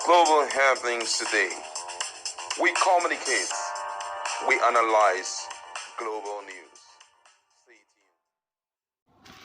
Global happenings today. We communicate. We analyze global news. Stay tuned.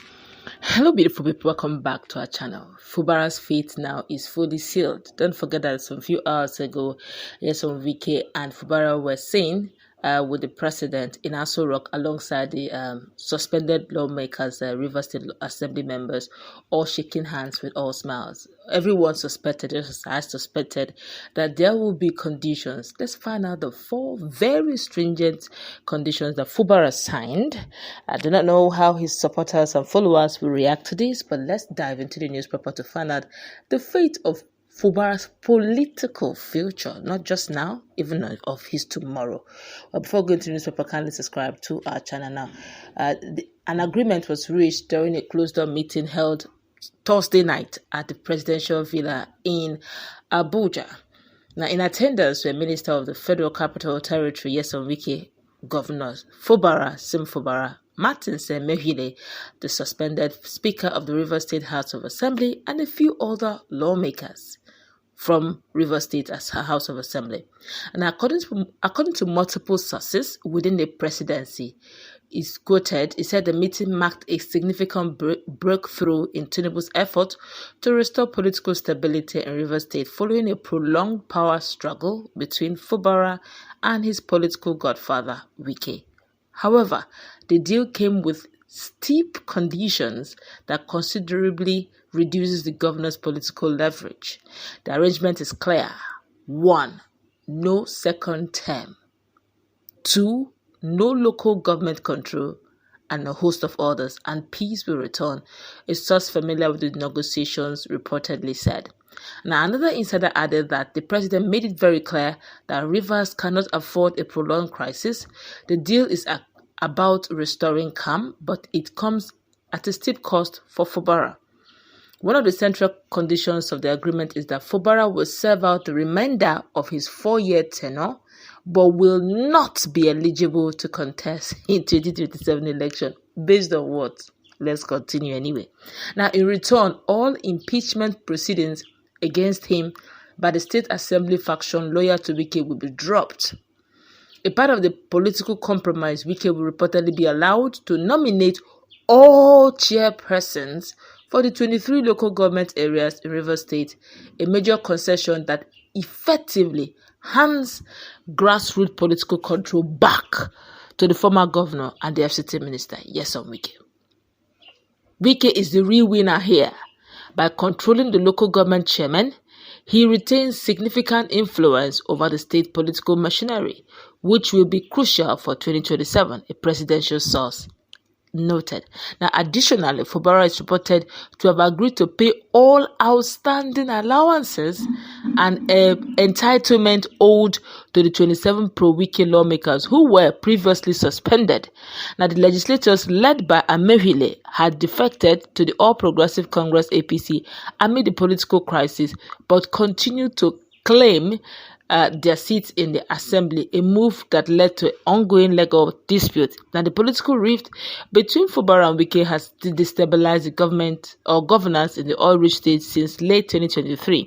Hello beautiful people, welcome back to our channel. Fubara's fate now is fully sealed. Don't forget that some few hours ago, Wike and Fubara were seen with the president in Aso Rock alongside the suspended lawmakers, Rivers State Assembly members, all shaking hands with all smiles. Everyone suspected, just as I suspected, that there will be conditions. Let's find out the 4 very stringent conditions that Fubara signed. I do not know how his supporters and followers will react to this, but let's dive into the newspaper to find out the fate of Fubara's political future, not just now, even of his tomorrow. But before going to the newspaper, kindly subscribe to our channel now. An agreement was reached during a closed-door meeting held Thursday night at the presidential villa in Abuja. Now, in attendance were Minister of the Federal Capital Territory, Wike, Governors Fubara, Sim Fubara, Martin Mehile, the suspended Speaker of the Rivers State House of Assembly, and a few other lawmakers from Rivers State as her House of Assembly. And according to multiple sources within the presidency, is quoted, it said the meeting marked a significant breakthrough in Tinubu's effort to restore political stability in Rivers State following a prolonged power struggle between Fubara and his political godfather, Wike. However, the deal came with steep conditions that considerably reduces the governor's political leverage. The arrangement is clear. 1. No second term. 2. No local government control, and a host of others, and peace will return, a source familiar with the negotiations reportedly said. Now, another insider added that the president made it very clear that Rivers cannot afford a prolonged crisis. The deal is about restoring calm, but it comes at a steep cost for Fubara. One of the central conditions of the agreement is that Fubara will serve out the remainder of his 4-year tenure, but will not be eligible to contest in 2027 election. Based on what? Let's continue anyway. Now, in return, all impeachment proceedings against him by the State Assembly faction loyal to Wike will be dropped. A part of the political compromise, Wike will reportedly be allowed to nominate all chairpersons for the 23 local government areas in Rivers State, a major concession that effectively hands grassroots political control back to the former governor and the FCT minister, Wike. Wike is the real winner here. By controlling the local government chairman, he retains significant influence over the state political machinery, which will be crucial for 2027, a presidential source noted. Now, additionally, Fubara is reported to have agreed to pay all outstanding allowances and entitlement owed to the 27 pro-Wike lawmakers who were previously suspended. Now, the legislators led by Amehile had defected to the All Progressive Congress APC amid the political crisis, but continued to claim their seats in the assembly, a move that led to ongoing legal dispute. Now, the political rift between Fubara and Wike has destabilized the government or governance in the oil-rich state since late 2023.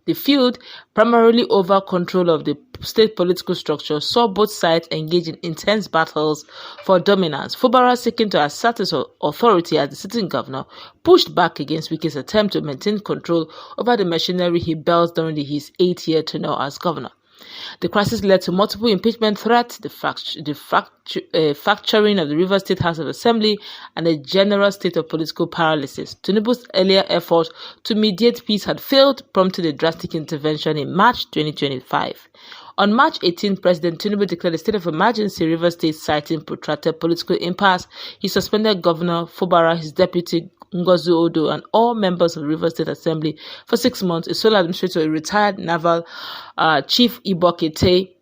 The feud, primarily over control of the state political structure, saw both sides engage in intense battles for dominance. Fubara, seeking to assert his authority as the sitting governor, pushed back against Wike's attempt to maintain control over the machinery he built during his 8-year tenure as governor. The crisis led to multiple impeachment threats, the fracturing of the Rivers State House of Assembly, and a general state of political paralysis. Tinubu's earlier effort to mediate peace had failed, prompting a drastic intervention in March 2025. On March 18, President Tinubu declared a state of emergency in Rivers State, citing protracted political impasse. He suspended Governor Fubara, his deputy Ngozi Odo, and all members of the Rivers State Assembly for 6 months. A sole administrator, a retired naval chief Ibokete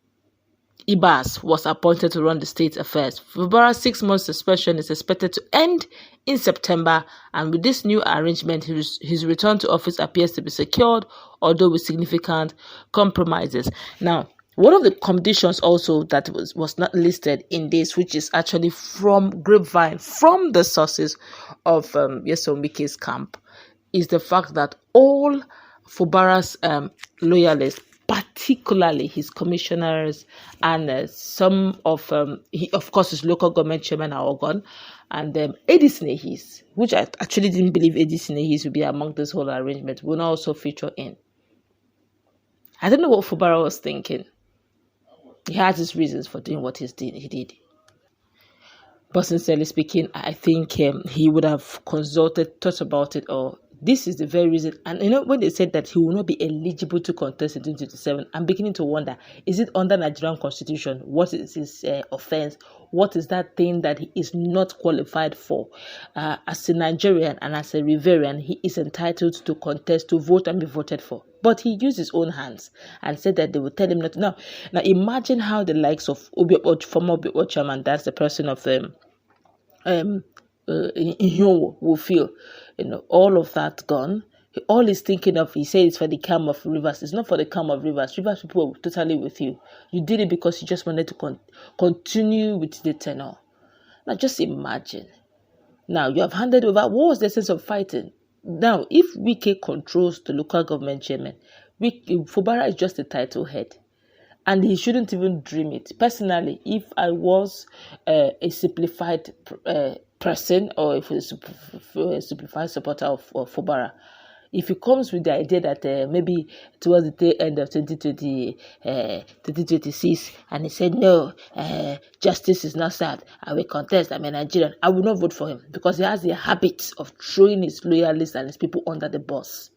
Ibas, was appointed to run the state's affairs. Fubara's 6 month suspension is expected to end in September, and with this new arrangement, his return to office appears to be secured, although with significant compromises. Now, one of the conditions also that was not listed in this, which is actually from grapevine, from the sources of Wike's camp, is the fact that all Fubara's loyalists, particularly his commissioners and some of, of course, his local government chairman are all gone, and Edison Ehis, which I actually didn't believe Edison Ehis would be among this whole arrangement, will not also feature in. I don't know what Fubara was thinking. He had his reasons for doing what he did. But sincerely speaking, I think he would have thought about it, or this is the very reason. And when they said that he will not be eligible to contest in 2027, I'm beginning to wonder, is it under Nigerian constitution? What is his offense? What is that thing that he is not qualified for? As a Nigerian and as a Riverian, he is entitled to contest, to vote and be voted for. But he used his own hands and said that they would tell him not to. Now imagine how the likes of former Obi chairman, that's the person of will feel. All of that gone. All he's thinking of, he says, it's for the calm of Rivers. It's not for the calm of Rivers. Rivers people were totally with you. You did it because you just wanted to continue with the tenor. Now just imagine. Now you have handed over. What was the sense of fighting? Now, if Wike controls the local government chairman, Fubara is just a title head. And he shouldn't even dream it. Personally, if I was a simplified person, or if a simplified supporter of Fubara, if he comes with the idea that maybe towards the end of 2026, and he said, no, justice is not served, I will contest, I'm a Nigerian, I will not vote for him, because he has the habit of throwing his loyalists and his people under the bus.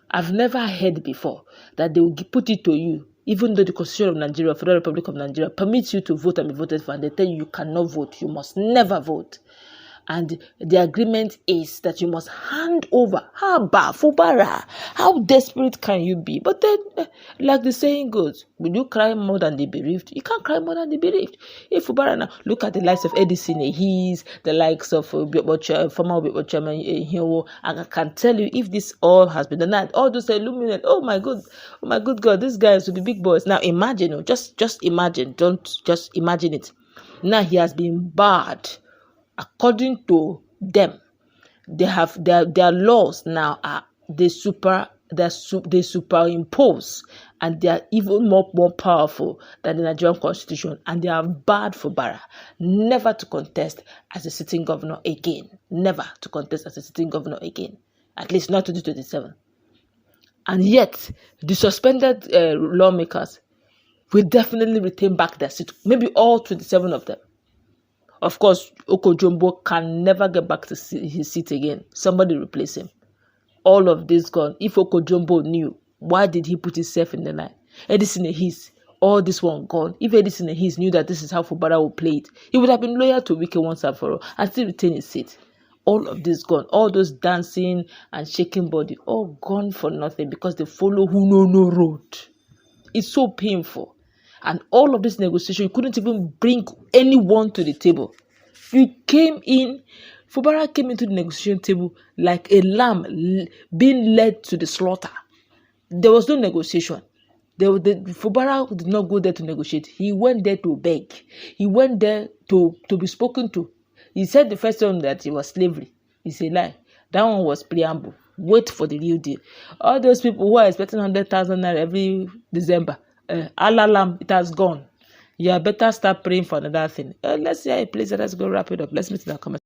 I've never heard before that they will put it to you, even though the Constitution of Nigeria, Federal Republic of Nigeria, permits you to vote and be voted for, and they tell you cannot vote, you must never vote. And the agreement is that you must hand over. How about Fubara? How desperate can you be? But then, like the saying goes, will you cry more than the bereaved? You can't cry more than the bereaved. If Fubara now, look at the likes of Edison Ehis, the likes of former chairman Hiowo, and I can tell you, if this all has been done, all those illuminate, oh my good God, these guys will be big boys. Now imagine, just imagine, don't just imagine it. Now he has been barred. According to them, they have their laws now are they superimpose, and they are even more powerful than the Nigerian constitution, and they are bad for Fubara never to contest as a sitting governor again. Never to contest as a sitting governor again. At least not 2027. And yet, the suspended lawmakers will definitely retain back their seat. Maybe all 27 of them. Of course, Okojumbo can never get back to his seat again. Somebody replace him. All of this gone. If Okojumbo knew, why did he put himself in the line? Edison Ehis, all this one gone. If Edison Ehis knew that this is how Fubara would play it, he would have been loyal to Wike once and for all and still retain his seat. All of this gone. All those dancing and shaking body, all gone for nothing because they follow who know no road. It's so painful. And all of this negotiation, you couldn't even bring anyone to the table. You came in, Fubara came into the negotiation table like a lamb being led to the slaughter. There was no negotiation. Fubara did not go there to negotiate. He went there to beg. He went there to be spoken to. He said the first time that it was slavery. It's a lie. That one was preamble. Wait for the real deal. All those people who are expecting 100,000 naira every December, alalam, it has gone. You better start praying for another thing. Let's see how it plays. Let's go wrap it up. Let's meet in the comments.